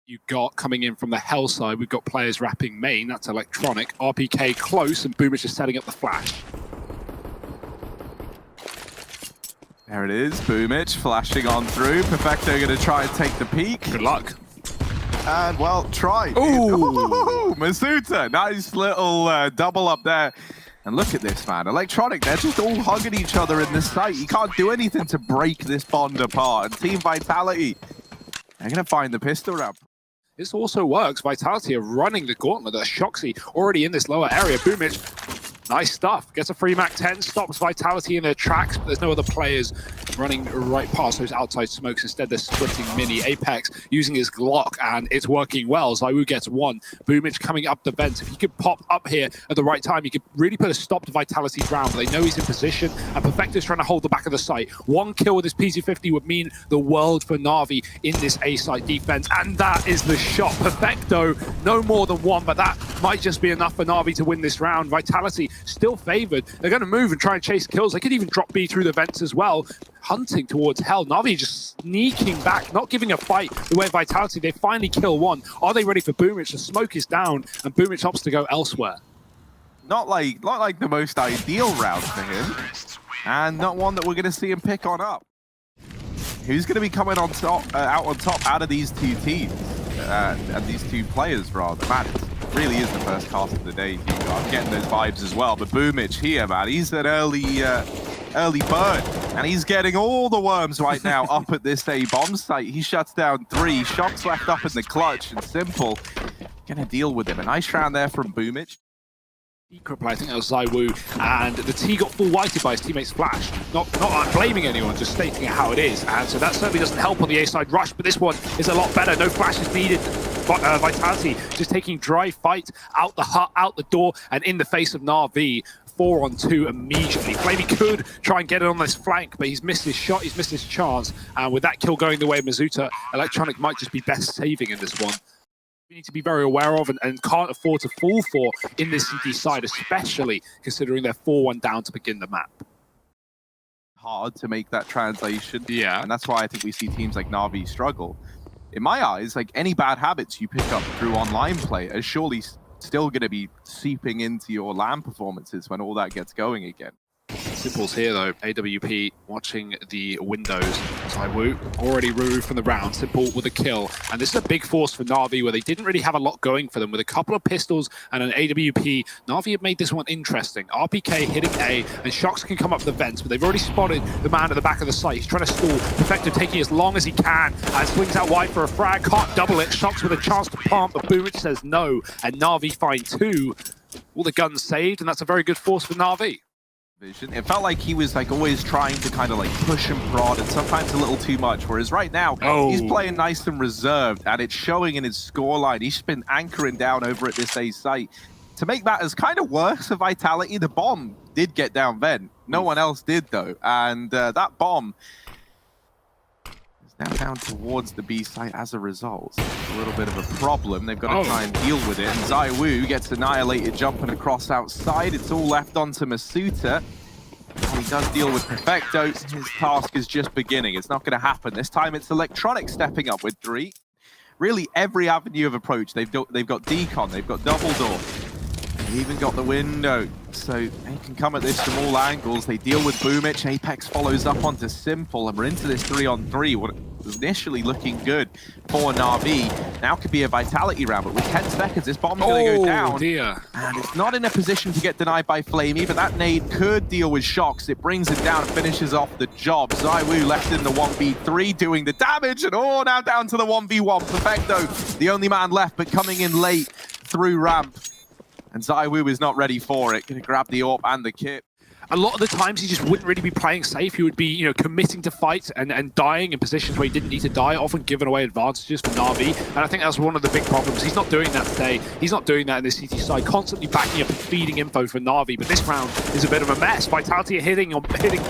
You got coming in from the hell side, we've got players wrapping main, that's electronic. RPK close, and Boomich is setting up the flash. There it is, Boomich flashing on through. Perfecto going to try and take the peak. Good luck. And, well, try. Ooh! Masuta, nice little double up there. And look at this, man. Electronic, they're just all hugging each other in this site. You can't do anything to break this bond apart. And Team Vitality, they're going to find the pistol ramp. This also works. Vitality are running the gauntlet. Shoxy already in this lower area. Boomich, nice stuff. Gets a free Mac 10, stops Vitality in their tracks, but there's no other players running right past those outside smokes. Instead, they're splitting mini. Apex using his Glock, and it's working well. ZywOo gets one. Boomich coming up the vents. If he could pop up here at the right time, he could really put a stop to Vitality's round. But they know he's in position, and Perfecto's trying to hold the back of the site. One kill with his PZ50 would mean the world for NaVi in this A-site defense, and that is the shot. Perfecto, no more than one, but that might just be enough for NaVi to win this round. Vitality still favored. They're going to move and try and chase kills. They could even drop B through the vents as well, hunting towards hell. NaVi just sneaking back, not giving a fight the way Vitality. They finally kill one. Are they ready for Boomich? The smoke is down, and Boomich opts to go elsewhere. Not like the most ideal round for him, and not one that we're going to see him pick on up. Who's going to be coming on top, out on top out of these two teams, and these two players rather? Man, it really is the first cast of the day. I'm getting those vibes as well. But Boomich here, man, he's an early bird, and he's getting all the worms right now up at this A-bomb site. He shuts down 3 shots left up in the clutch, and s1mple gonna deal with him. A nice round there from Boomich. I think that was ZywOo, and the T got full whited by his teammate's flash. Not blaming anyone, just stating how it is. And so that certainly doesn't help on the A-side rush, but this one is a lot better. No flash is needed. Vitality just taking dry fight out the hut, out the door, and in the face of NaVi. 4-on-2 immediately. Flamey could try and get it on this flank, but he's missed his shot, he's missed his chance. And with that kill going the way of Masuta, Electronic might just be best saving in this one. We need to be very aware of and can't afford to fall for in this CT side, especially considering they're 4-1 down to begin the map. Hard to make that translation. Yeah. And that's why I think we see teams like NaVi struggle. In my eyes, like any bad habits you pick up through online play are surely still going to be seeping into your LAN performances when all that gets going again. Simple's here though. AWP watching the windows. ZywOo already removed from the round. Simple with a kill. And this is a big force for NaVi where they didn't really have a lot going for them. With a couple of pistols and an AWP, NaVi have made this one interesting. RPK hitting A, and Shox can come up the vents, but they've already spotted the man at the back of the site. He's trying to stall. Perfecto taking as long as he can and swings out wide for a frag. Can't double it. Shox with a chance to pump, but Boomich says no. And NaVi find 2. All the guns saved, and that's a very good force for NaVi. It felt like he was like always trying to kind of like push and prod, and sometimes a little too much, whereas right now he's playing nice and reserved, and it's showing in his scoreline. He's been anchoring down over at this A site. To make matters kind of worse for Vitality, the bomb did get down vent. No one else did though, and that bomb is now down towards the B site as a result. So a little bit of a problem. They've got to try and deal with it, and ZywOo gets annihilated jumping across outside. It's all left onto Masuta. And he does deal with Perfecto. His task is just beginning. It's not going to happen. This time it's Electronic stepping up with 3. Really every avenue of approach. They've got decon, they've got double door. They've even got the window. So they can come at this from all angles. They deal with Boomich. Apex follows up onto s1mple, and we're into this 3-on-3. What was initially looking good for NaVi now could be a Vitality round, but with 10 seconds, this bomb's going to go down. Dear. And it's not in a position to get denied by Flamey, but that nade could deal with Shox. It brings it down and finishes off the job. ZywOo left in the 1v3 doing the damage, and now down to the 1v1. Perfecto, the only man left, but coming in late through ramp. And ZywOo is not ready for it. Going to grab the AWP and the kit. A lot of the times he just wouldn't really be playing safe. He would be, committing to fight and dying in positions where he didn't need to die, often giving away advantages for NaVi. And I think that's one of the big problems. He's not doing that today. He's not doing that in this CT side, constantly backing up and feeding info for NaVi. But this round is a bit of a mess. Vitality are hitting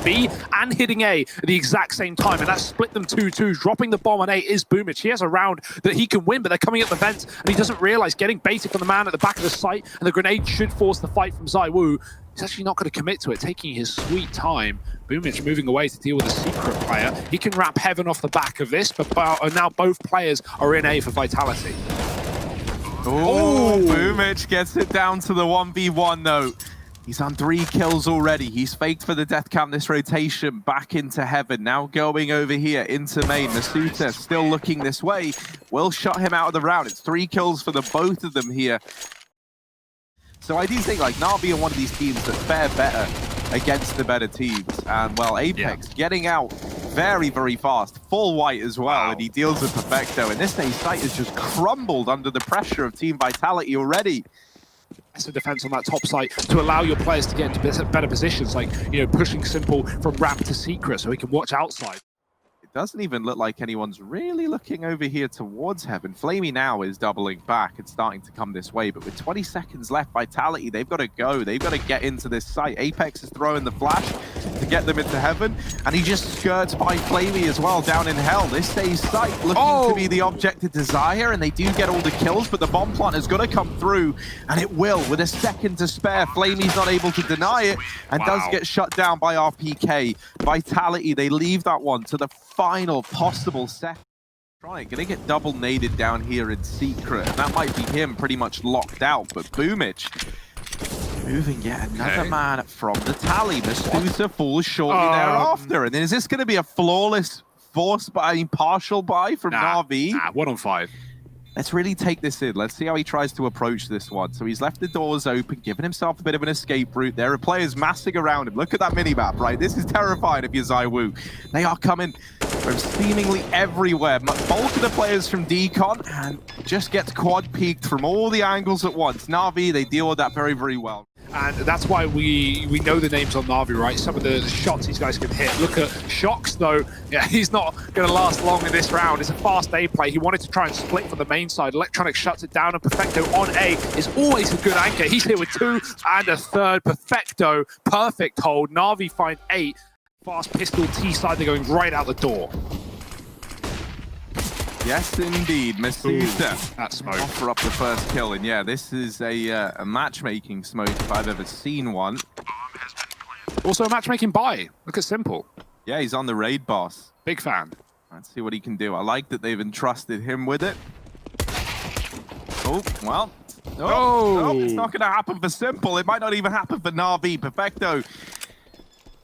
B and hitting A at the exact same time, and that's split them 2-2. Dropping the bomb on A is Boomich. He has a round that he can win, but they're coming up the vents, and he doesn't realize getting baited from the man at the back of the site, and the grenade should force the fight from ZywOo. He's actually not going to commit to it, taking his sweet time. Boomich moving away to deal with a secret player. He can wrap Heaven off the back of this, but now both players are in A for Vitality. Oh, Boomich gets it down to the 1v1 though. He's on 3 kills already. He's faked for the death cam this rotation back into Heaven. Now going over here into main. mousesports still looking this way. Will shut him out of the round. It's 3 kills for the both of them here. So I do think like NaVi are one of these teams that fare better against the better teams. And well, Apex getting out very, very fast. Full white as well, and he deals with Perfecto. And this Ace site has just crumbled under the pressure of Team Vitality already. That's the defense on that top site to allow your players to get into better positions, like, you know, pushing Simple from ramp to secret so he can watch outside. It doesn't even look like anyone's really looking over here towards Heaven. Flamey now is doubling back and starting to come this way, but with 20 seconds left, Vitality, they've got to go. They've got to get into this site. Apex is throwing the flash to get them into Heaven, and he just skirts by Flamey as well down in Hell. This stays site looking to be the object of desire, and they do get all the kills, but the bomb plant is going to come through, and it will. With a second to spare, Flamey's not able to deny it, and does get shut down by RPK. Vitality, they leave that one to the final possible second. Gonna get double naded down here in secret, and that might be him pretty much locked out, but Boomich moving yet another man from the tally. mousesports falls shortly thereafter, and then is this going to be a flawless partial buy from NaVi? Nah, 1 on 5. Let's really take this in. Let's see how he tries to approach this one. So he's left the doors open, giving himself a bit of an escape route. There are players massing around him. Look at that minimap, right? This is terrifying if you're ZywOo. They are coming from seemingly everywhere. Bulk of the players from Decon, and just gets quad peeked from all the angles at once. NaVi, they deal with that very, very well. And that's why we know the names on NaVi, right? Some of the shots these guys can hit. Look at Shox, though. Yeah, he's not going to last long in this round. It's a fast A play. He wanted to try and split from the main side. Electronic shuts it down, and Perfecto on A is always a good anchor. He's here with 2 and a third. Perfecto, perfect hold. NaVi find 8. Fast pistol T side, they're going right out the door. Yes, indeed. mousesports. That smoke. Offer up the first kill, and yeah, this is a matchmaking smoke if I've ever seen one. Also a matchmaking buy. Look at Simple. Yeah, he's on the raid boss. Big fan. Let's see what he can do. I like that they've entrusted him with it. Oh, well. Oh, it's not going to happen for Simple. It might not even happen for NaVi. Perfecto.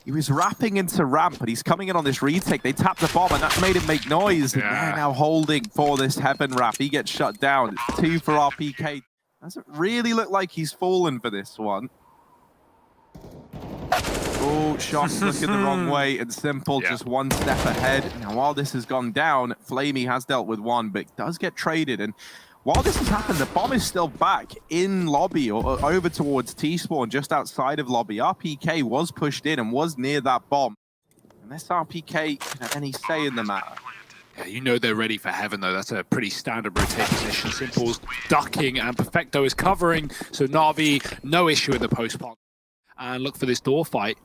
He was wrapping into ramp, but he's coming in on this retake. They tapped the bomb, and that's made him make noise. And they're now holding for this Heaven wrap. He gets shut down. It's 2 for RPK. Doesn't really look like he's fallen for this one. Oh, shots looking the wrong way, and Simple just 1 step ahead. Now, while this has gone down, Flamey has dealt with 1, but does get traded. And while this has happened, the bomb is still back in lobby or over towards T-spawn, just outside of lobby. RPK was pushed in and was near that bomb. Unless RPK can have any say in the matter. Yeah, you know they're ready for Heaven, though. That's a pretty standard rotate position. Simple's ducking, and Perfecto is covering. So NaVi, no issue in the post-plant. And look for this door fight.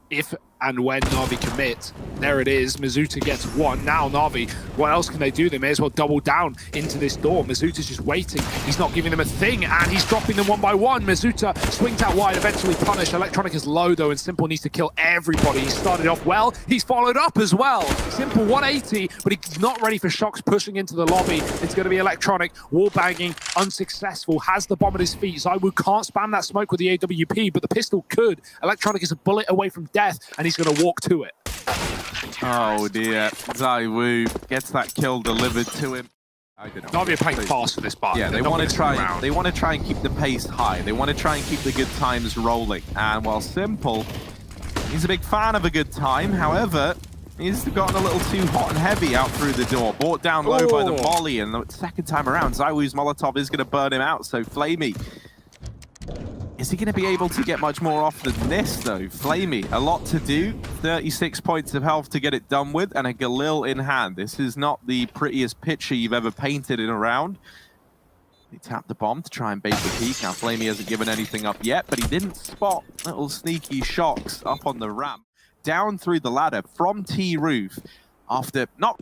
If and when NaVi commit, there it is. mousesports gets 1. Now NaVi, what else can they do? They may as well double down into this door. mousesports is just waiting. He's not giving them a thing, and he's dropping them 1 by 1. mousesports swings out wide, eventually punished. Electronic is low, though, and Simple needs to kill everybody. He started off well. He's followed up as well. Simple 180, but he's not ready for Shox pushing into the lobby. It's going to be Electronic. Wall banging, unsuccessful. Has the bomb at his feet. ZywOo can't spam that smoke with the AWP, but the pistol could. Electronic is a bullet away from death, and he's going to walk to it. Oh dear, ZywOo gets that kill delivered to him. NaVi are playing fast for this part. Yeah, they want to try. They want to try and keep the pace high. They want to try and keep the good times rolling. And while Simple, he's a big fan of a good time. However, he's gotten a little too hot and heavy out through the door. Brought down low by the volley, and the second time around, ZywOo's Molotov is going to burn him out. So Flamey, is he going to be able to get much more off than this, though? Flamey, a lot to do. 36 points of health to get it done with, and a Galil in hand. This is not the prettiest picture you've ever painted in a round. He tapped the bomb to try and bait the peak. Now, Flamey hasn't given anything up yet, but he didn't spot little sneaky Shox up on the ramp. Down through the ladder from T-roof after not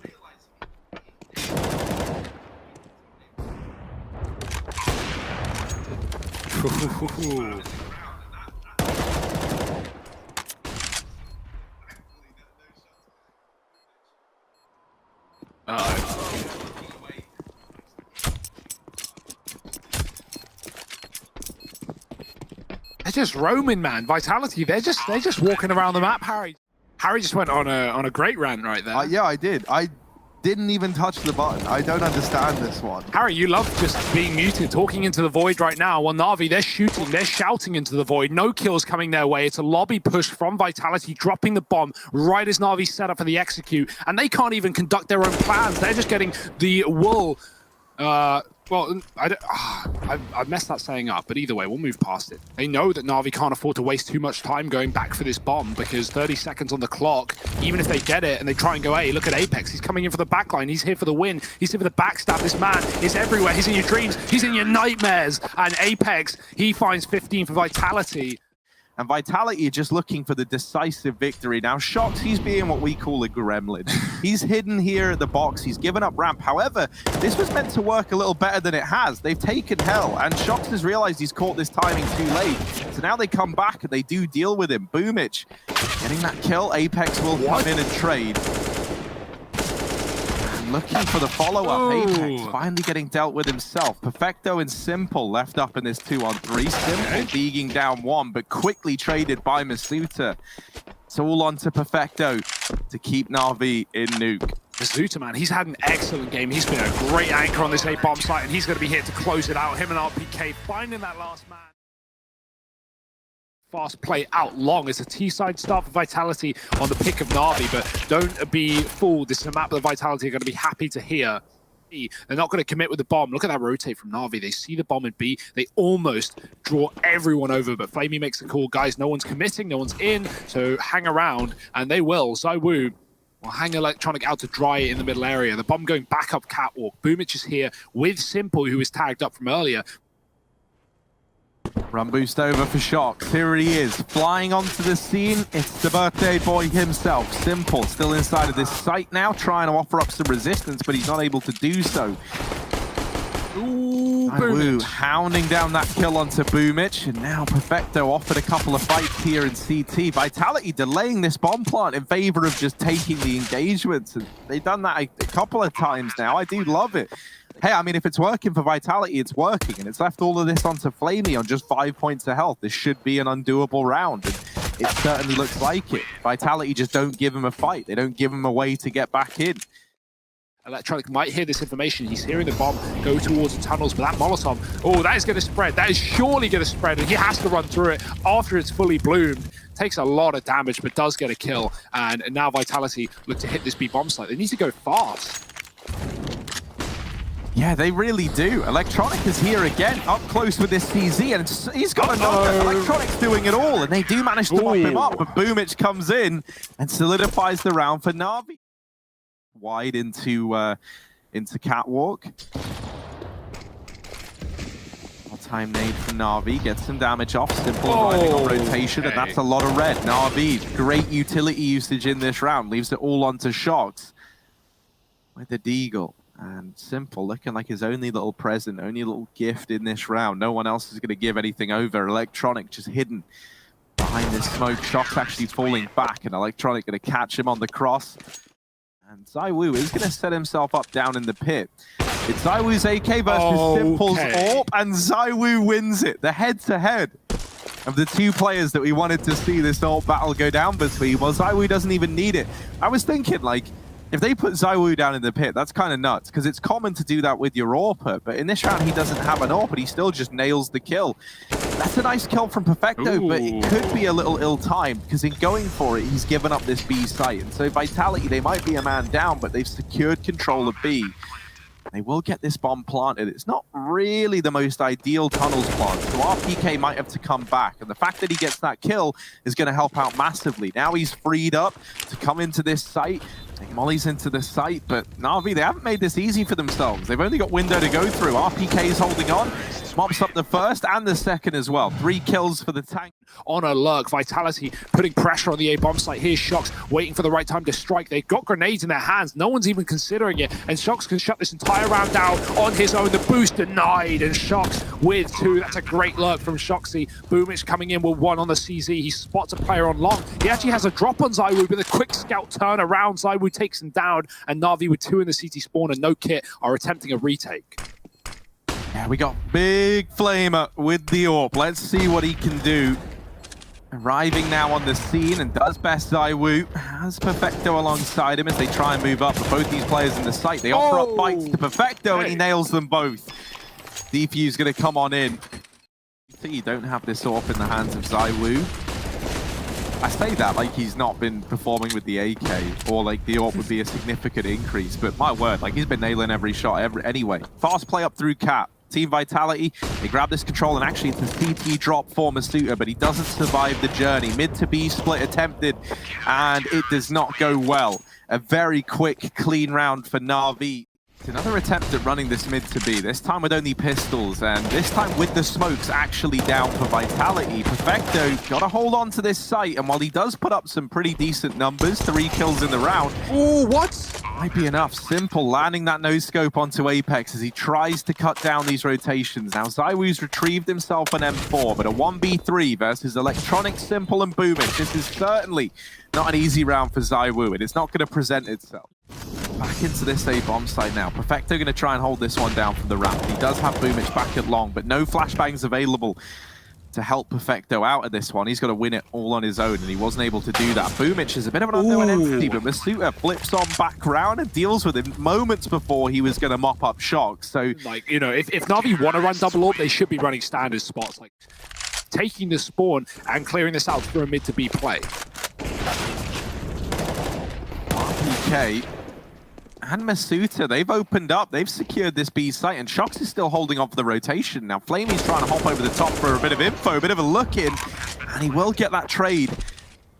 They're just roaming, man. Vitality, they're just walking around the map, Harry. Harry just went on a great rant right there. Yeah, I did. I didn't even touch the button. I don't understand this one. Harry, you love just being muted, talking into the void right now. Well, NaVi, they're shooting, they're shouting into the void. No kills coming their way. It's a lobby push from Vitality, dropping the bomb right as NaVi set up for the execute. And they can't even conduct their own plans. They're just getting the wool. Well, I've messed that saying up, but either way, we'll move past it. They know that NaVi can't afford to waste too much time going back for this bomb because 30 seconds on the clock, even if they get it and they try and go A, look at Apex. He's coming in for the backline. He's here for the win. He's here for the backstab. This man is everywhere. He's in your dreams. He's in your nightmares. And Apex, he finds 15 for Vitality. And Vitality are just looking for the decisive victory. Now, Shox, he's being what we call a gremlin. He's hidden here at the box. He's given up ramp. However, this was meant to work a little better than it has. They've taken hell, and Shox has realized he's caught this timing too late. So now they come back, and they do deal with him. Boomich getting that kill. Apex will come in and trade. Looking for the follow-up. Apex finally getting dealt with himself. Perfecto and s1mple left up in this 2-on-3. s1mple being down one, but quickly traded by Masuta. It's all on to Perfecto to keep NaVi in nuke. Masuta, man, he's had an excellent game. He's been a great anchor on this A-bomb site, and he's going to be here to close it out. Him and RPK finding that last man. Fast play out long. It's a T-side start for Vitality on the pick of NaVi, but don't be fooled. This is a map that Vitality are going to be happy to hear. They're not going to commit with the bomb. Look at that rotate from NaVi. They see the bomb in B. They almost draw everyone over, but Flamey makes the call. Guys, no one's committing, no one's in, so hang around, and they will. ZywOo will hang Electronic out to dry in the middle area. The bomb going back up catwalk. Boomich is here with s1mple, who was tagged up from earlier. Run boost over for Shox. Here he is, flying onto the scene. It's the birthday boy himself, s1mple, still inside of this site now, trying to offer up some resistance, but he's not able to do so. ZywOo hounding down that kill onto Boomich, and now Perfecto offered a couple of fights here in CT. Vitality delaying this bomb plant in favor of just taking the engagements, and they've done that a couple of times now. I do love it. Hey, I mean, if it's working for Vitality, it's working, and it's left all of this onto Flamey on just 5 points of health. This should be an undoable round, and it certainly looks like it. Vitality just don't give him a fight. They don't give him a way to get back in. Electronic might hear this information. He's hearing the bomb go towards the tunnels, but that Molotov, oh, that is going to spread. That is surely going to spread, and he has to run through it after it's fully bloomed. Takes a lot of damage, but does get a kill, and now Vitality look to hit this B bomb site. They need to go fast. Yeah, they really do. Electronic is here again, up close with this CZ, and he's got another. Electronic's doing it all, and they do manage to mop him up, but Boomich comes in and solidifies the round for NaVi. Wide into catwalk. Time nade from NaVi, gets some damage off, s1mple arriving on rotation, and that's a lot of red. NaVi, great utility usage in this round, leaves it all onto Shox with the Deagle. And s1mple looking like his only little present, only little gift in this round. No one else is going to give anything over. Electronic just hidden behind this smoke. Shox actually falling back, and Electronic going to catch him on the cross. And ZywOo is going to set himself up down in the pit. It's ZywOo's AK versus s1mple's AWP, and ZywOo wins it. The head-to-head of the two players that we wanted to see this AWP battle go down between. Well, ZywOo doesn't even need it. I was thinking, like, if they put ZywOo down in the pit, that's kind of nuts, because it's common to do that with your AWPer, but in this round he doesn't have an AWP, but he still just nails the kill. That's a nice kill from Perfecto, but it could be a little ill-timed, because in going for it, he's given up this B site, and so Vitality, they might be a man down, but they've secured control of B. They will get this bomb planted. It's not really the most ideal tunnels plant, so RPK might have to come back, and the fact that he gets that kill is going to help out massively. Now he's freed up to come into this site. Take mollies into the site, but NaVi, they haven't made this easy for themselves. They've only got window to go through. RPK is holding on. Mops up the first and the second as well. 3 kills for the tank. On a lurk, Vitality putting pressure on the A-bomb site. Here's Shox waiting for the right time to strike. They've got grenades in their hands. No one's even considering it. And Shox can shut this entire round down on his own. The boost denied, and Shox with 2. That's a great lurk from Shoxy. Boomich coming in with 1 on the CZ. He spots a player on long. He actually has a drop on ZywOo, but a quick scout turn around. ZywOo takes him down, and NaVi with 2 in the CT spawn and no kit are attempting a retake. Yeah, we got Big Flamer with the AWP. Let's see what he can do. Arriving now on the scene and does best ZywOo. Has Perfecto alongside him as they try and move up. But both these players in the site, they offer up bites to Perfecto and he nails them both. Defuse going to come on in. You think you don't have this AWP in the hands of ZywOo? I say that like he's not been performing with the AK or like the AWP would be a significant increase. But my word, like he's been nailing every shot anyway. Fast play up through Cap. Team Vitality, they grab this control and actually it's a CT drop for mousesports, but he doesn't survive the journey. Mid to B split attempted and it does not go well. A very quick, clean round for NaVi. It's another attempt at running this mid to B, this time with only pistols, and this time with the smokes actually down for Vitality. Perfecto got to hold on to this site, and while he does put up some pretty decent numbers, 3 kills in the round. Oh, what? Might be enough. Simple landing that no-scope onto Apex as he tries to cut down these rotations. Now, ZywOo's retrieved himself an M4, but a 1v3 versus Electronic, Simple, and Boomich. This is certainly not an easy round for ZywOo, and it's not going to present itself. Back into this A bomb site now. Perfecto going to try and hold this one down from the ramp. He does have Boomich back at long, but no flashbangs available to help Perfecto out of this one. He's got to win it all on his own, and he wasn't able to do that. Boomich is a bit of an unknown entity, but mousesports flips on back round and deals with him moments before he was going to mop up Shock. So, like, you know, if NaVi want to run double AWP, they should be running standard spots, like taking the spawn and clearing this out for a mid to B play. RPK and mousesports, they've opened up, they've secured this B site, and Shox is still holding on for the rotation. Now, Flamey's trying to hop over the top for a bit of info, a bit of a look in, and he will get that trade.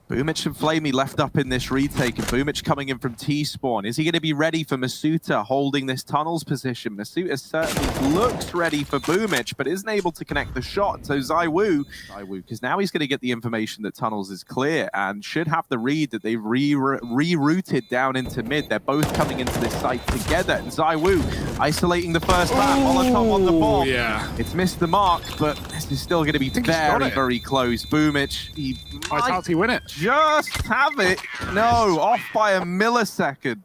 Boomich and Flamey left up in this retake, and Boomich coming in from T-spawn. Is he going to be ready for mousesports holding this tunnels position? mousesports certainly looks ready for Boomich, but isn't able to connect the shot. So ZywOo, because now he's going to get the information that tunnels is clear and should have the read that they've rerouted down into mid. They're both coming into this site together, and ZywOo isolating the first lap. Molotov on the bomb. Yeah. It's missed the mark, but this is still going to be very, very close. Boomich, he Vitality win it. Just have it. No, off by a millisecond.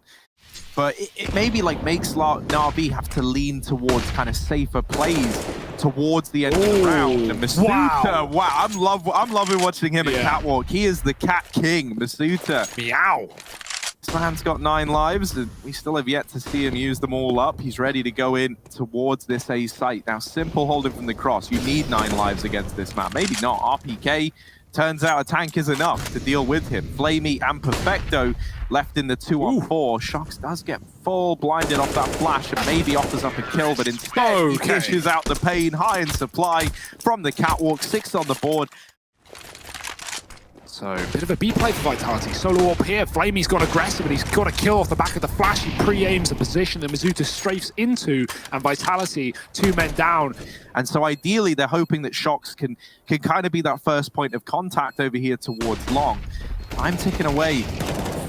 But it maybe like makes NaVi have to lean towards kind of safer plays towards the end of the round. And mousesports, wow, I'm loving watching him at Catwalk. He is the cat king, mousesports. Meow. This man's got 9 lives, and we still have yet to see him use them all up. He's ready to go in towards this A site. Now, Simple holding from the cross. You need 9 lives against this man. Maybe not. RPK. Turns out a tank is enough to deal with him. Flamey and Perfecto left in the 2-on-4. Shox does get full blinded off that flash and maybe offers up a kill, but instead he dishes out the pain. High in supply from the Catwalk. 6 on the board. So, a bit of a B play for Vitality. Solo up here. Flamey's gone aggressive, but he's got a kill off the back of the flash. He pre-aims the position that mousesports strafes into, and Vitality, 2 men down. And so ideally, they're hoping that Shox can kind of be that first point of contact over here towards long. I'm ticking away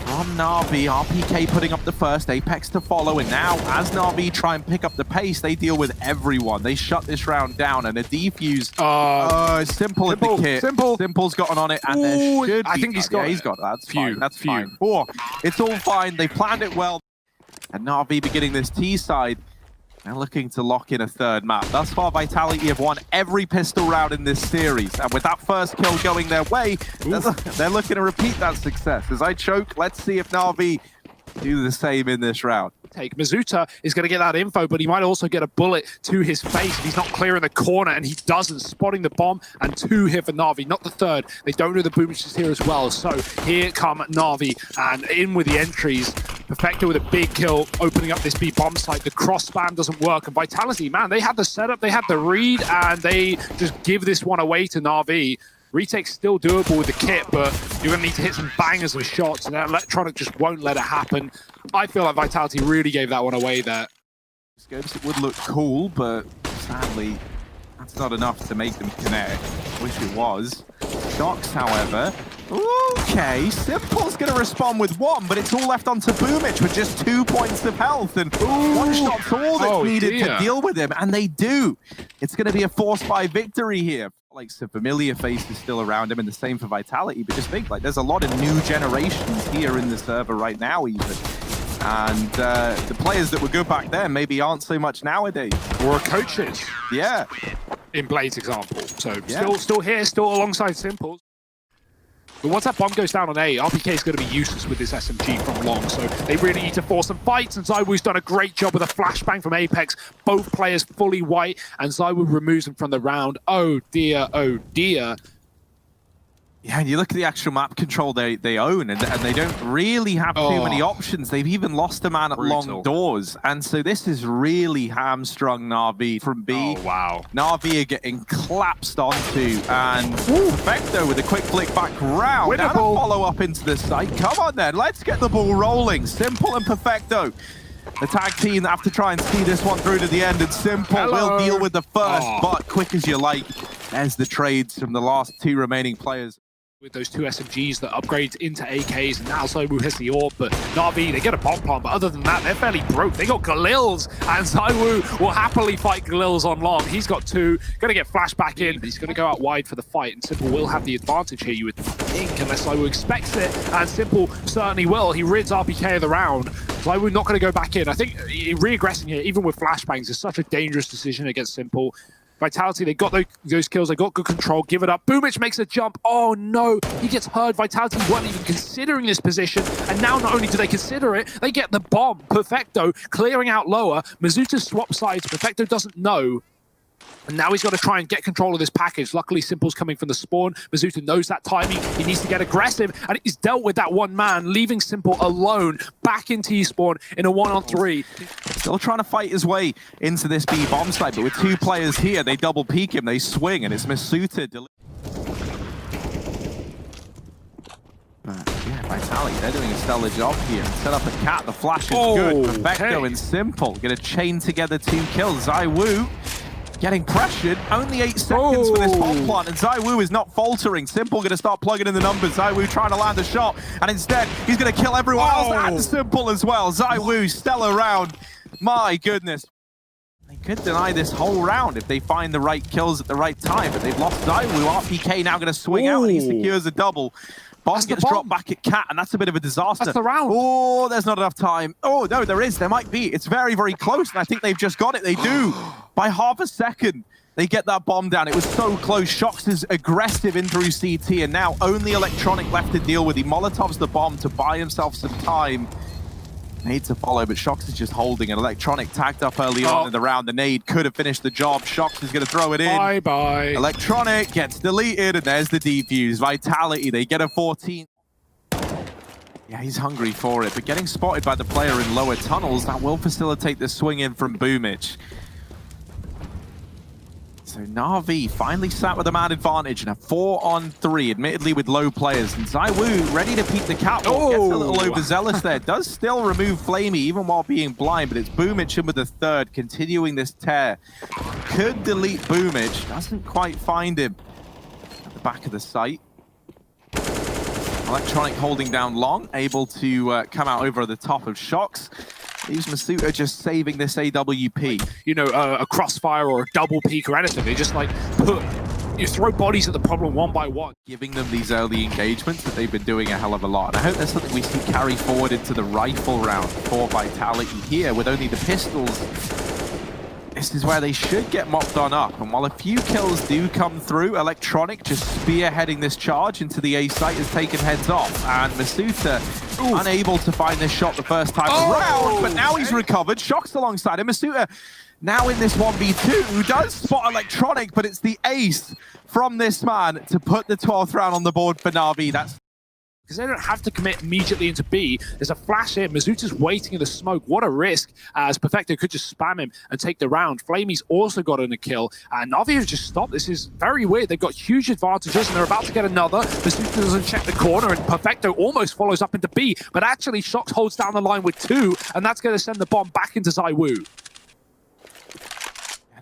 from NaVi. RPK putting up the first, Apex to follow, and now as NaVi try and pick up the pace, they deal with everyone. They shut this round down, and a defuse. Simple at the kit. Simple's gotten on it, and there should be. I think he's got that. That's fine. That's fine. Oh, it's all fine. They planned it well. And NaVi beginning this T side. They're looking to lock in a 3rd map. Thus far, Vitality have won every pistol round in this series. And with that first kill going their way, they're looking to repeat that success. As I choke, let's see if NaVi do the same in this round. mousesports is going to get that info, but he might also get a bullet to his face if he's not clear in the corner, and he doesn't. Spotting the bomb, and 2 here for NaVi, not the 3rd. They don't know the Boomich is here as well, so here come NaVi, and in with the entries. Perfecto with a big kill, opening up this B bomb site. The cross spam doesn't work, and Vitality, man, they had the setup, they had the read, and they just give this one away to NaVi. Retake's still doable with the kit, but you're going to need to hit some bangers with shots, and Electronic just won't let it happen. I feel like Vitality really gave that one away there. Scopes, it would look cool, but sadly, that's not enough to make them connect. Wish it was. Shox, however. Okay, Simple's going to respond with 1, but it's all left onto Boomich with just 2 points of health, and 1 shot's all that's needed to deal with him, and they do. It's going to be a forced by victory here. Like some familiar faces still around him, and the same for Vitality, but just think, like, there's a lot of new generations here in the server right now even. And the players that were good back then maybe aren't so much nowadays. Or coaches. Yeah. In Blade's example. So still here, still alongside symple. But once that bomb goes down on A, RPK is going to be useless with this SMG from long, so they really need to force some fights, and ZywOo's done a great job with a flashbang from Apex. Both players fully white, and ZywOo removes them from the round. Oh dear, oh dear. Yeah, and you look at the actual map control they own, and they don't really have too many options. They've even lost a man at long doors, and so this is really hamstrung NaVi from B. Oh, wow. NaVi are getting collapsed onto, and Perfecto with a quick flick back round. And a follow-up into the site. Come on then, let's get the ball rolling. Simple and Perfecto. The tag team that have to try and see this one through to the end, and Simple will deal with the first, but quick as you like. There's the trades from the last two remaining players. With those two SMGs that upgrade into AKs, and now ZywOo has the AWP, but NaVi, they get a bomb plant, but other than that, they're fairly broke. They got Galils, and ZywOo will happily fight Galils on long. He's got two, gonna get flashed back in, but he's gonna go out wide for the fight, and Simple will have the advantage here, you would think, unless ZywOo expects it, and Simple certainly will. He rids RPK of the round. ZywOo not gonna go back in. I think re-aggressing here, even with flashbangs, is such a dangerous decision against Simple. Vitality, they got those kills, they got good control, give it up. Boomich makes a jump. Oh no, he gets hurt. Vitality weren't even considering this position, and now not only do they consider it, they get the bomb. Perfecto clearing out lower. Mizuta swaps sides. Perfecto doesn't know. And now he's got to try and get control of this package. Luckily, Simple's coming from the spawn. Mizuta knows that timing. He needs to get aggressive, and he's dealt with that one man, leaving Simple alone back in T-spawn in a 1-on-3. Still trying to fight his way into this B bomb site, but with two players here, they double peek him, they swing, and it's Mizuta. Yeah, Vitality, they're doing a stellar job here. Set up a cat, the flash is good. Perfecto and Simple gonna chain together two kills. ZywOo getting pressured, only 8 seconds for this bomb plant, and ZywOo is not faltering. Simple gonna start plugging in the numbers. ZywOo trying to land a shot, and instead he's gonna kill everyone else and Simple as well. ZywOo, stellar round. My goodness. They could deny this whole round if they find the right kills at the right time, but they've lost ZywOo. RPK now gonna swing out, and he secures a double. Bomb gets dropped back at Cat, and that's a bit of a disaster. That's the round. Oh, there's not enough time. Oh, no, there is. There might be. It's very, very close, and I think they've just got it. They do. By half a second, they get that bomb down. It was so close. Shox is aggressive in through CT, and now only Electronic left to deal with. He Molotovs the bomb to buy himself some time. Nade to follow, but Shox is just holding an Electronic tagged up early on in the round. The nade could have finished the job. Shox is going to throw it in. Bye-bye. Electronic gets deleted, and there's the defuse. Vitality, they get a 14. Yeah, he's hungry for it, but getting spotted by the player in lower tunnels, that will facilitate the swing in from Boomich. So NaVi finally sat with a man advantage in a 4-on-3, admittedly with low players. And ZywOo ready to peek the catwalk, gets a little overzealous there. Does still remove Flamey even while being blind, but it's Boomich in with the third, continuing this tear. Could delete Boomich, doesn't quite find him at the back of the site. Electronic holding down long, able to come out over the top of Shox. Leaves Mizuta just saving this AWP. You know, a crossfire or a double peek or anything. They just like you throw bodies at the problem one by one. Giving them these early engagements that they've been doing a hell of a lot. And I hope that's something we see carry forward into the rifle round for Vitality here with only the pistols. This is where they should get mopped on up. And while a few kills do come through, Electronic just spearheading this charge into the A site has taken heads off. And Mizuta unable to find this shot the first time around, but now he's recovered. Shox alongside him. Mizuta now in this 1v2, who does spot Electronic, but it's the ace from this man to put the 12th round on the board for NaVi. That's because they don't have to commit immediately into B. There's a flash here. Mizuta's waiting in the smoke. What a risk, as Perfecto could just spam him and take the round. Flamey's also gotten a kill, and NaVi has just stopped. This is very weird. They've got huge advantages, and they're about to get another. Mizuta doesn't check the corner, and Perfecto almost follows up into B, but actually Shox holds down the line with 2, and that's going to send the bomb back into ZywOo.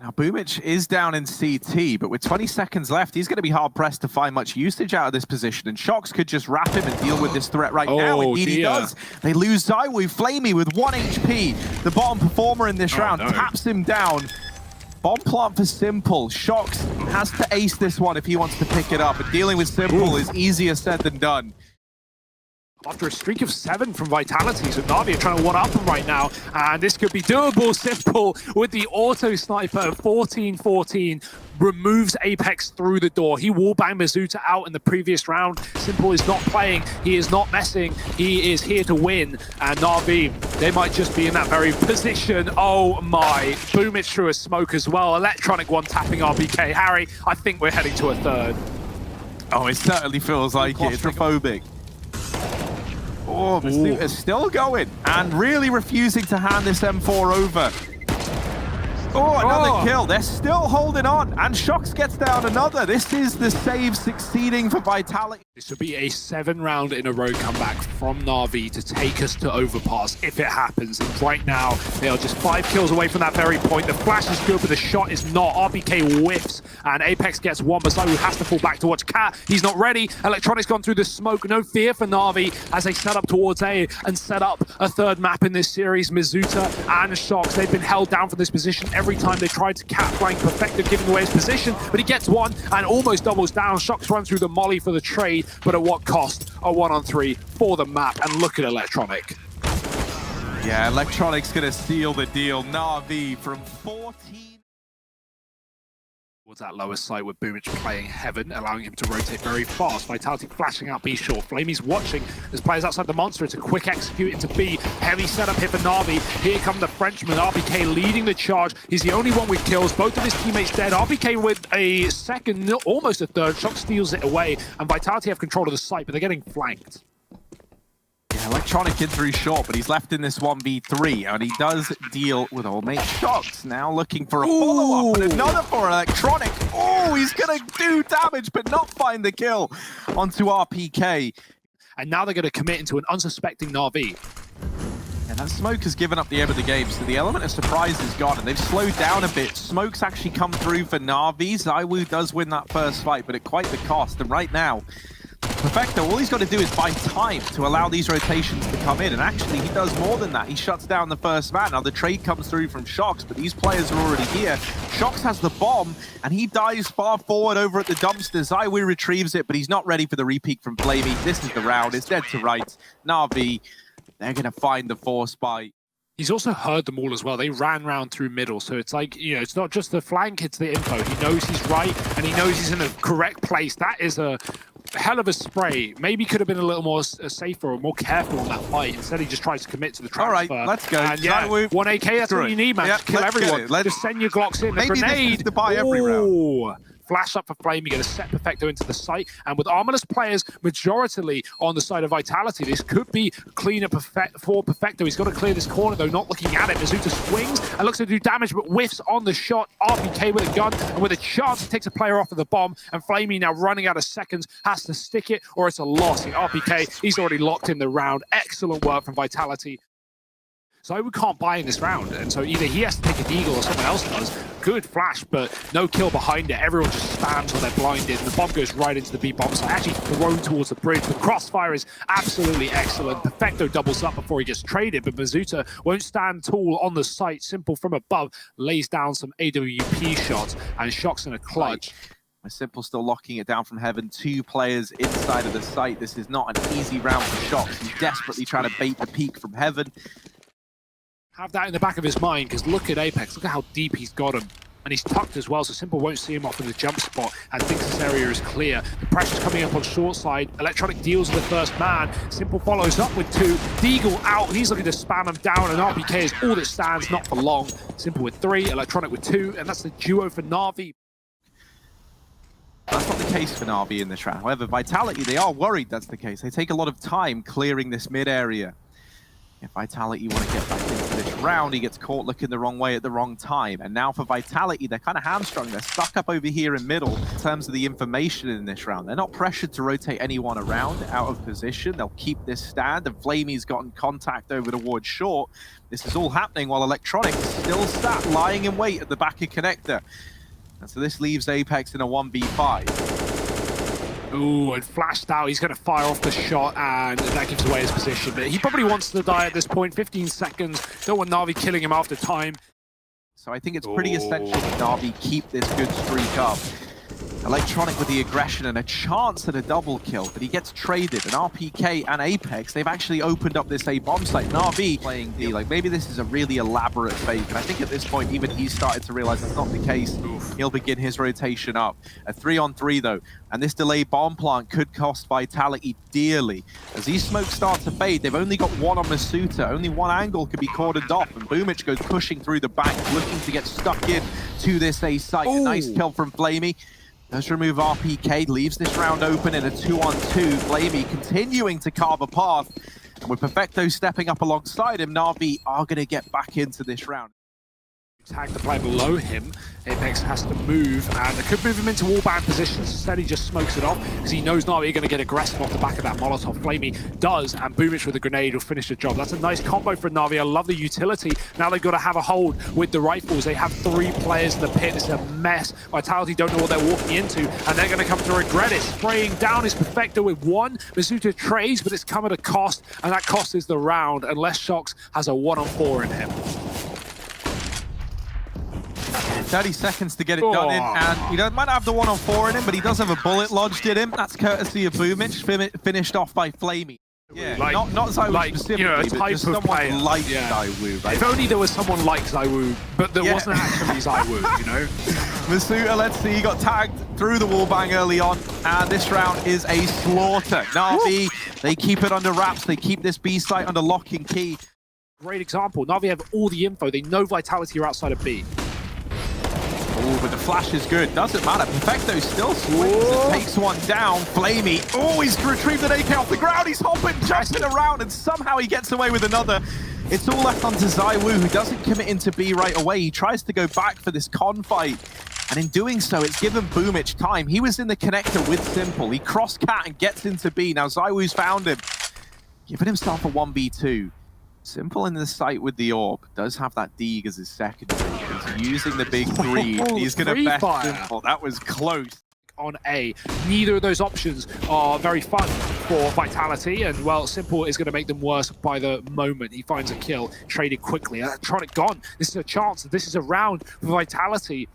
Now, Boomich is down in CT, but with 20 seconds left, he's going to be hard-pressed to find much usage out of this position, and Shox could just wrap him and deal with this threat right now. Indeed he does. They lose ZywOo. Flamey with 1 HP, the bottom performer in this round, taps him down. Bomb plant for Simple. Shox has to ace this one if he wants to pick it up, and dealing with Simple is easier said than done. after a streak of 7 from Vitality. So NaVi are trying to one-up them right now, and this could be doable. Simple with the auto sniper of 14-14 removes Apex through the door. He wallbanged Mizuta out in the previous round. Simple is not playing, he is not messing, he is here to win. And NaVi, they might just be in that very position. Oh my, Boomich through a smoke as well. Electronic one tapping RBK. Harry, I think we're heading to a third. Oh, it certainly feels like it. It's phobic. Oh, Mizuta's still going and really refusing to hand this M4 over. Oh, another kill. They're still holding on. And Shox gets down another. This is the save succeeding for Vitality. This would be a 7-round in a row comeback from NaVi to take us to overpass if it happens. And right now, they are just 5 kills away from that very point. The flash is good, but the shot is not. RBK whiffs, and Apex gets one, but ZywOo has to fall back to watch Cat. He's not ready. Electronic's gone through the smoke. No fear for NaVi as they set up towards A and set up a third map in this series. Mizuta and Shox, they've been held down from this position every time they tried to Cat flank. Perfecto giving away his position, but he gets one and almost doubles down. Shox runs through the molly for the trade, but at what cost? A 1-on-3 for the map. And look at Electronic. Yeah, Electronic's gonna seal the deal. NaVi from 14 towards that lower site with Boomich playing Heaven, allowing him to rotate very fast. Vitality flashing out B short. Flamey's watching as players outside the monster. It's a quick execute into B. Heavy setup here for NaVi. Here come the Frenchman. RBK leading the charge. He's the only one with kills. Both of his teammates dead. RBK with a second, almost a third. Shock steals it away, and Vitality have control of the site, but they're getting flanked. Yeah, Electronic in through short, but he's left in this 1v3, and he does deal with old mate Shox. Now looking for a follow-up, and another for Electronic. Oh, he's gonna do damage, but not find the kill onto RPK. And now they're gonna commit into an unsuspecting NaVi. And that smoke has given up the aim of the game, so the element of surprise is gone, and they've slowed down a bit. Smoke's actually come through for NaVi. ZywOo does win that first fight, but at quite the cost. And right now, Perfecto, all he's got to do is buy time to allow these rotations to come in, and actually he does more than that. He shuts down the first man. Now the trade comes through from Shox, but these players are already here. Shox has the bomb, and he dives far forward over at the dumpster. ZywOo retrieves it, but he's not ready for the repeat from Flamey. This is the round. It's dead to rights. NaVi, they're going to find the force by... He's also heard them all as well. They ran round through middle, so it's like, you know, it's not just the flank, it's the info. He knows he's right, and he knows he's in the correct place. That is a hell of a spray. Maybe could have been a little more safer or more careful on that fight. Instead, he just tries to commit to the transfer. All right, let's go. And yeah, ZywOo, 1 AK, that's what you need, man. Yeah, Just kill everyone. Just send your Glocks in. Maybe the grenade. This is to buy every round. Flash up for Flame, you're going to set Perfecto into the site, and with Armorless players majority on the side of Vitality, this could be cleaner for Perfecto. He's got to clear this corner though, not looking at it. Mizuta swings and looks to do damage, but whiffs on the shot. RPK with a gun, and with a chance, he takes a player off of the bomb, and Flamey now running out of seconds, has to stick it, or it's a loss. RPK, he's already locked in the round. Excellent work from Vitality. ZywOo can't buy in this round, and so either he has to take a deagle or someone else does. Good flash, but no kill behind it. Everyone just stands while they're blinded, and the bomb goes right into the B bomb site, actually thrown towards the bridge. The crossfire is absolutely excellent. Perfecto doubles up before he gets traded, but Mizuta won't stand tall on the site. Simple from above lays down some AWP shots, and Shox in a clutch. Simple still locking it down from Heaven. 2 players inside of the site. This is not an easy round for Shox. He's desperately trying to bait the peak from Heaven. Have that in the back of his mind, because look at Apex, look at how deep he's got him. And he's tucked as well, so Simple won't see him off in the jump spot and thinks this area is clear. The pressure's coming up on short side. Electronic deals with the first man. Simple follows up with 2. Deagle out, and he's looking to spam him down, and RPK is all that stands, not for long. Simple with 3, Electronic with 2, and that's the duo for NaVi. That's not the case for NaVi in this round. However, Vitality, they are worried that's the case. They take a lot of time clearing this mid area. If Vitality want to get back into this round, he gets caught looking the wrong way at the wrong time. And now for Vitality, they're kind of hamstrung. They're stuck up over here in middle in terms of the information in this round. They're not pressured to rotate anyone around out of position. They'll keep this stand, and Flamey's gotten contact over towards short. This is all happening while Electronic still sat lying in wait at the back of connector. And so this leaves Apex in a 1v5. Ooh, and flashed out. He's going to fire off the shot, and that gives away his position. But he probably wants to die at this point. 15 seconds. Don't want NaVi killing him after time. So I think it's pretty essential that NaVi keep this good streak up. Electronic with the aggression and a chance at a double kill, but he gets traded. And RPK and Apex, they've actually opened up this A bomb site. NaVi playing D, like maybe this is a really elaborate fake. And I think at this point, even he's started to realize that's not the case. He'll begin his rotation up. A 3-on-3 though, and this delayed bomb plant could cost Vitality dearly. As these smokes start to fade, they've only got one on Masuta. Only one angle can be cordoned off, and Boomich goes pushing through the back, looking to get stuck in to this A site. A nice kill from Flamey. Does remove RPK, leaves this round open in a 2-on-2. Flamey continuing to carve a path. And with Perfecto stepping up alongside him, NaVi are going to get back into this round. Tag the player below him. Apex has to move, and it could move him into wallband positions. Instead, he just smokes it off because he knows NaVi are going to get aggressive off the back of that Molotov. Flamey does, and Boomich with a grenade will finish the job. That's a nice combo for NaVi. I love the utility. Now they've got to have a hold with the rifles. They have 3 players in the pit. It's a mess. Vitality don't know what they're walking into, and they're going to come to regret it. Spraying down is Perfecto with 1. Masuta trades, but it's come at a cost, and that cost is the round, unless Shox has a 1-on-4 in him. 30 seconds to get it done in, and he might not have the 1-on-4 in him, but he does have a bullet lodged in him. That's courtesy of Boomich, finished off by Flamey. Yeah, like, not ZywOo like, specifically, you know, a type but just of someone player. Like ZywOo. Right? If only there was someone like ZywOo, but there wasn't actually ZywOo, you know? Masuta, let's see, he got tagged through the wallbang early on, and this round is a slaughter. NaVi, they keep it under wraps, they keep this B site under lock and key. Great example, NaVi have all the info, they know Vitality are outside of B. Oh, but the flash is good. Doesn't matter. Perfecto still swings and takes one down. Flamey. Oh, he's retrieved an AK off the ground. He's hopping, jumping around, and somehow he gets away with another. It's all left onto ZywOo, who doesn't commit into B right away. He tries to go back for this con fight. And in doing so, it's given Boomich time. He was in the connector with symple. He crossed cat and gets into B. Now ZywOo's found him. Giving himself a 1v2. symple in the site with the orb. Does have that Deeg as his secondary. He's using the big three. He's going to best symple. That was close. On A. Neither of those options are very fun for Vitality, and well, symple is going to make them worse by the moment. He finds a kill, traded quickly. Electronic gone. This is a chance. This is a round for Vitality.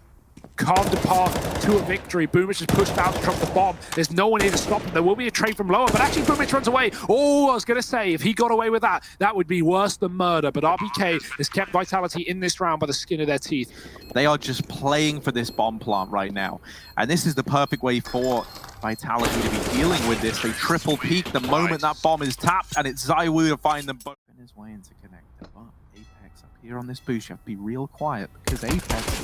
Carved a path to a victory. Boomich is pushed out to drop the bomb. There's no one here to stop him. There will be a trade from lower, but actually Boomich runs away. Oh, I was going to say, if he got away with that, that would be worse than murder. But RBK has kept Vitality in this round by the skin of their teeth. They are just playing for this bomb plant right now. And this is the perfect way for Vitality to be dealing with this. They triple peek the moment that bomb is tapped, and it's ZywOo to find them both. In his way into connector, but Apex up here on this boost, you have to be real quiet because Apex...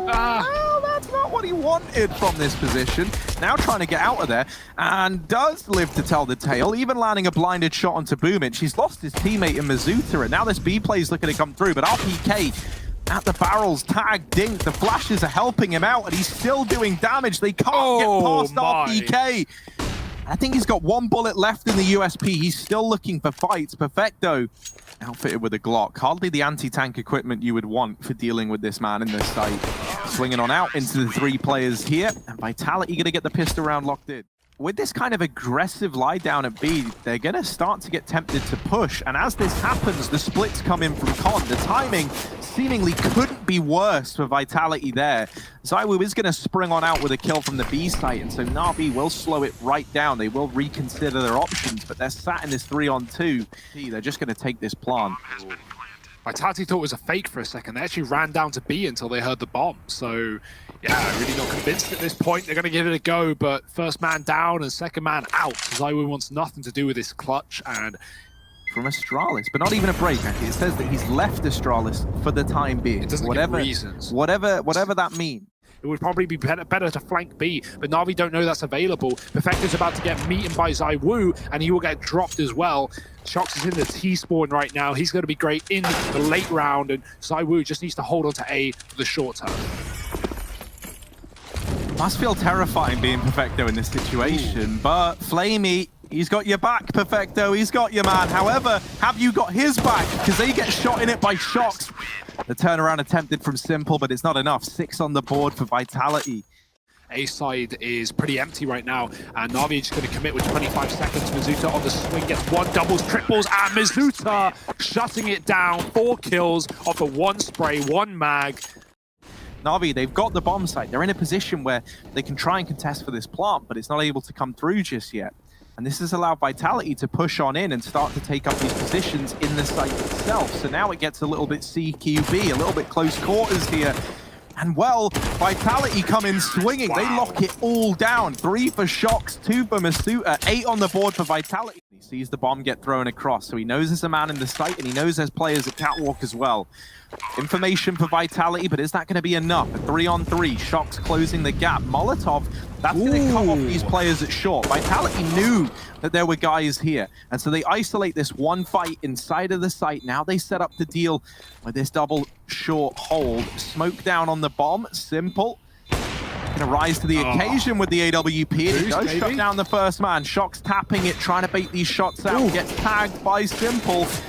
Well, that's not what he wanted from this position. Now trying to get out of there, and does live to tell the tale, even landing a blinded shot onto Boomich. He's lost his teammate in Masuta, and now this B play is looking to come through, but RPK at the barrels, tag, dink, the flashes are helping him out, and he's still doing damage. They can't get past RPK. I think he's got one bullet left in the USP. He's still looking for fights. Perfecto outfitted with a Glock. Hardly the anti-tank equipment you would want for dealing with this man in this site. Swinging on out into the three players here. And Vitality going to get the pistol round locked in. With this kind of aggressive lie down at B, they're going to start to get tempted to push. And as this happens, the splits come in from Con. The timing seemingly couldn't be worse for Vitality there. ZywOo is going to spring on out with a kill from the B site, and so NaVi will slow it right down. They will reconsider their options, but they're sat in this 3-on-2. They're just going to take this plant. Vitality thought it was a fake for a second. They actually ran down to B until they heard the bomb. So, yeah, really not convinced at this point. They're going to give it a go, but first man down and second man out. ZywOo wants nothing to do with this clutch, and from Astralis, but not even a break, actually. It says that he's left Astralis for the time being. It doesn't give reasons. Whatever that means. It would probably be better to flank B, but NaVi don't know that's available. Perfecto's about to get meeten by ZywOo, and he will get dropped as well. Shox is in the T-spawn right now. He's going to be great in the late round, and ZywOo just needs to hold on to A for the short term. Must feel terrifying being Perfecto in this situation, but Flamey, he's got your back, Perfecto. He's got your man. However, have you got his back? Because they get shot in it by Shox. The turnaround attempted from symple, but it's not enough. 6 on the board for Vitality. A side is pretty empty right now, and NaVi is going to commit with 25 seconds. Masuta on the swing gets 1 doubles, triples, and Masuta shutting it down. 4 kills off of 1 spray, 1 mag. NaVi, they've got the bomb site. They're in a position where they can try and contest for this plant, but it's not able to come through just yet. And this has allowed Vitality to push on in and start to take up these positions in the site itself. So now it gets a little bit CQB, a little bit close quarters here. And well, Vitality come in swinging. Wow. They lock it all down. 3 for Shox, 2 for Masuta, 8 on the board for Vitality. He sees the bomb get thrown across, so he knows there's a man in the site, and he knows there's players at Catwalk as well. Information for Vitality, but is that going to be enough? A 3-on-3, Shox closing the gap. Molotov, that's going to cut off these players at short. Vitality knew that there were guys here, and so they isolate this one fight inside of the site. Now they set up the deal with this double short hold. Smoke down on the bomb, s1mple. Gonna rise to the occasion with the AWP. It does shut down the first man. Shox tapping it, trying to bait these shots out. Gets tagged by s1mple.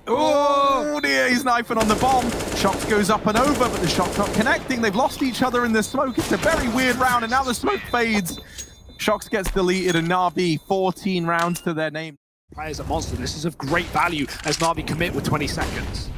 Oh dear, he's knifing on the bomb. Shox goes up and over, but the shot's not connecting. They've lost each other in the smoke. It's a very weird round, and now the smoke fades. Shox gets deleted, and NaVi 14 rounds to their name. Players at Monster, this is of great value as NaVi commit with 20 seconds.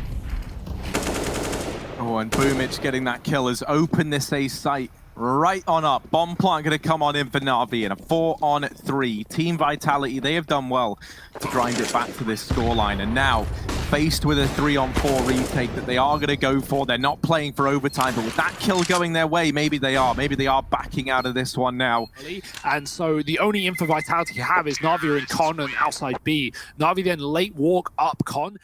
Oh, and Boomich getting that kill has opened this A site right on up. Bomb plant going to come on in for NaVi in a 4-on-3. Team Vitality, they have done well to grind it back to this scoreline. And now, faced with a 3-on-4 retake that they are going to go for. They're not playing for overtime, but with that kill going their way, maybe they are. Maybe they are backing out of this one now. And so the only info Vitality you have is NaVi are in con and outside B. NaVi then late walk up con,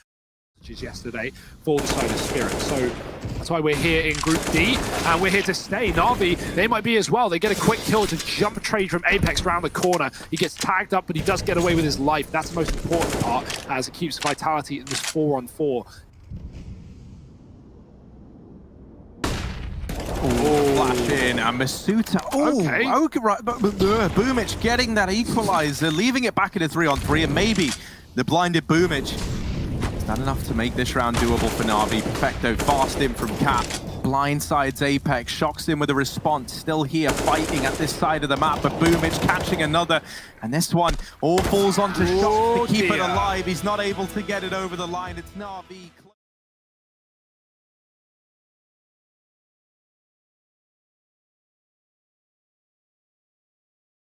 which is yesterday, for the side of Spirit. So that's why we're here in Group D, and we're here to stay. NaVi, they might be as well. They get a quick kill to jump trade from Apex around the corner. He gets tagged up, but he does get away with his life. That's the most important part, as it keeps Vitality in this 4-on-4. Flash in, and Masuta. Okay, right, but Boomich getting that equalizer, leaving it back at a 3-on-3, and maybe the blinded Boomich. Is that enough to make this round doable for NaVi? Perfecto fast in from Cap. Blindsides Apex. Shox in with a response. Still here fighting at this side of the map, but Boomich catching another. And this one all falls onto Shox to keep it alive. He's not able to get it over the line. It's NaVi.